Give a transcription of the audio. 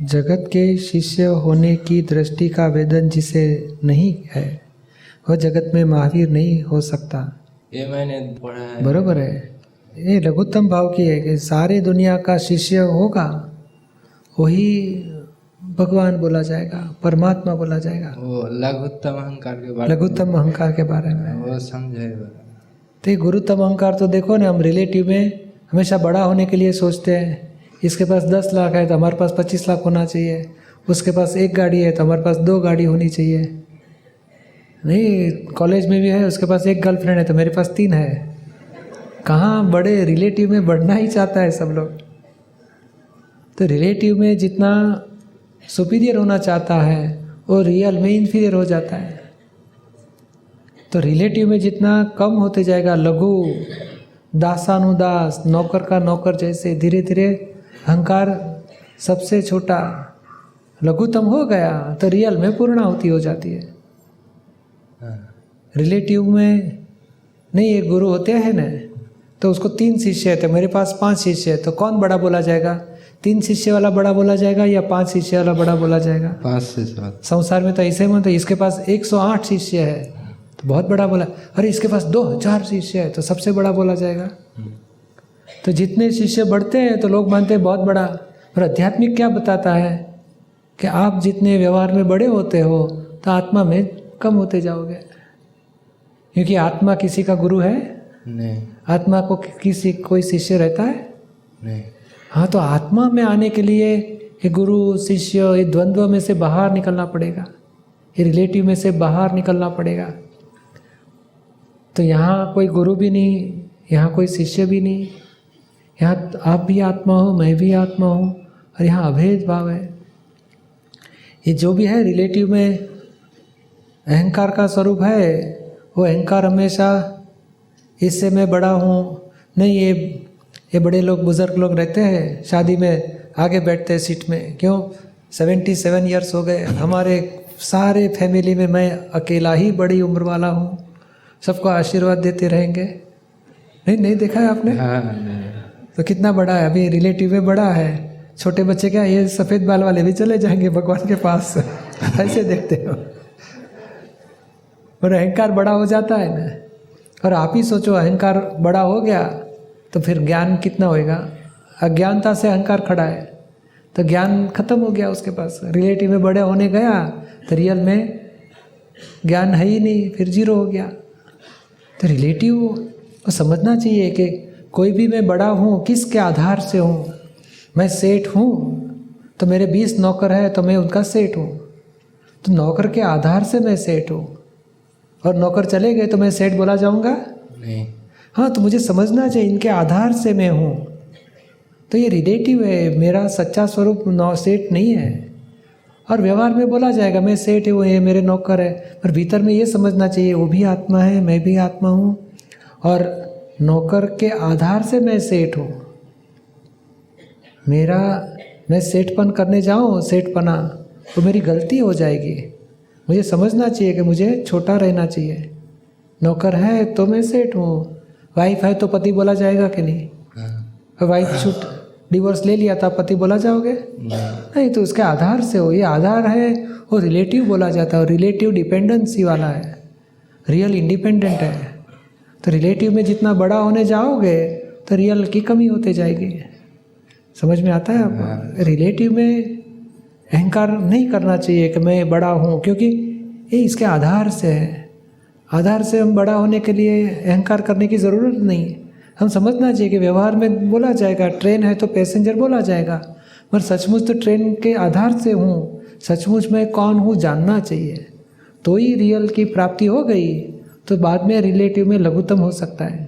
जगत के शिष्य होने की दृष्टि का वेदन जिसे नहीं है वह जगत में महावीर नहीं हो सकता। ये मैंने पढ़ा है। बरोबर है। ये लघुत्तम भाव की है कि सारी दुनिया का शिष्य होगा वही भगवान बोला जाएगा, परमात्मा बोला जाएगा। वो लघुत्तम अहंकार के बारे में, लघुत्तम अहंकार के बारे में वो समझे। तो गुरुत्तम अहंकार तो देखो ना, हम रिलेटिव में हमेशा बड़ा होने के लिए सोचते हैं। इसके पास 10 लाख है तो हमारे पास 25 लाख होना चाहिए, उसके पास 1 गाड़ी है तो हमारे पास 2 गाड़ी होनी चाहिए। नहीं, कॉलेज में भी है, उसके पास 1 गर्लफ्रेंड है तो मेरे पास 3 है। कहाँ बड़े, रिलेटिव में बढ़ना ही चाहता है सब लोग। तो रिलेटिव में जितना सुपीरियर होना चाहता है वो रियल में इन्फीरियर हो जाता है। तो रिलेटिव में जितना कम होते जाएगा, लघु, दासानुदास, नौकर का नौकर जैसे, धीरे धीरे अहंकार सबसे छोटा लघुतम हो गया तो रियल में पूर्णाहुति हो जाती है। रिलेटिव में नहीं, एक गुरु होते हैं ना, तो उसको 3 शिष्य है तो मेरे पास 5 शिष्य है, तो कौन बड़ा बोला जाएगा? 3 शिष्य वाला बड़ा बोला जाएगा या 5 शिष्य वाला बड़ा बोला जाएगा? 5 शिष्य। संसार में तो ऐसे में, तो इसके पास 108 शिष्य है तो बहुत बड़ा बोला। अरे इसके पास 2000 शिष्य है तो सबसे बड़ा बोला जाएगा। तो जितने शिष्य बढ़ते हैं तो लोग मानते हैं बहुत बड़ा। और आध्यात्मिक क्या बताता है कि आप जितने व्यवहार में बड़े होते हो तो आत्मा में कम होते जाओगे, क्योंकि आत्मा किसी का गुरु है नहीं। आत्मा को किसी कोई शिष्य रहता है नहीं। हाँ, तो आत्मा में आने के लिए ये गुरु शिष्य, ये द्वंद्व में से बाहर निकलना पड़ेगा, ये रिलेटिव में से बाहर निकलना पड़ेगा। तो यहाँ कोई गुरु भी नहीं, यहाँ कोई शिष्य भी नहीं, यहाँ आप भी आत्मा हो, मैं भी आत्मा हूँ, और यहाँ अभेद भाव है। ये जो भी है रिलेटिव में अहंकार का स्वरूप है, वो अहंकार हमेशा इससे मैं बड़ा हूँ नहीं। ये बड़े लोग, बुज़ुर्ग लोग रहते हैं शादी में, आगे बैठते हैं सीट में, क्यों? 77 ईयर्स हो गए, हमारे सारे फैमिली में मैं अकेला ही बड़ी उम्र वाला हूँ, सबको आशीर्वाद देते रहेंगे। नहीं देखा है आपने? तो कितना बड़ा है, अभी रिलेटिव में बड़ा है। छोटे बच्चे क्या, ये सफ़ेद बाल वाले भी चले जाएंगे भगवान के पास ऐसे देखते हो। और अहंकार बड़ा हो जाता है ना। और आप ही सोचो, अहंकार बड़ा हो गया तो फिर ज्ञान कितना होएगा? अज्ञानता से अहंकार खड़ा है तो ज्ञान खत्म हो गया उसके पास। रिलेटिव में बड़े होने गया तो रियल में ज्ञान है ही नहीं, फिर 0 हो गया। तो रिलेटिव को समझना चाहिए कि कोई भी मैं बड़ा हूँ किसके आधार से हूँ। मैं सेठ हूँ तो मेरे 20 नौकर है तो मैं उनका सेठ हूँ, तो नौकर के आधार से मैं सेठ हूँ। और नौकर चले गए तो मैं सेठ बोला जाऊँगा? नहीं। हाँ, तो मुझे समझना चाहिए इनके आधार से मैं हूँ। तो ये रिलेटिव है, मेरा सच्चा स्वरूप सेठ नहीं है। और व्यवहार में बोला जाएगा मैं सेठ हूँ, ये मेरे नौकर है, पर भीतर में ये समझना चाहिए वो भी आत्मा है, मैं भी आत्मा हूँ, और नौकर के आधार से मैं सेठ हूँ। मैं सेठपन करने जाऊँ, सेठपना, तो मेरी गलती हो जाएगी। मुझे समझना चाहिए कि मुझे छोटा रहना चाहिए। नौकर है तो मैं सेठ हूँ, वाइफ है तो पति बोला जाएगा कि नहीं? वाइफ डिवोर्स ले लिया था, पति बोला जाओगे? नहीं, तो उसके आधार से हो। ये आधार है, वो रिलेटिव बोला जाता है, और रिलेटिव डिपेंडेंसी वाला है, रियल इंडिपेंडेंट है। तो रिलेटिव में जितना बड़ा होने जाओगे तो रियल की कमी होते जाएगी। समझ में आता है आपको? रिलेटिव में अहंकार नहीं करना चाहिए कि मैं बड़ा हूँ, क्योंकि ये इसके आधार से है। आधार से हम बड़ा होने के लिए अहंकार करने की ज़रूरत नहीं। हम समझना चाहिए कि व्यवहार में बोला जाएगा ट्रेन है तो पैसेंजर बोला जाएगा, पर सचमुच तो ट्रेन के आधार से हूँ, सचमुच मैं कौन हूँ जानना चाहिए। तो ही रियल की प्राप्ति हो गई, तो बाद में रिलेटिव में लघुतम हो सकता है।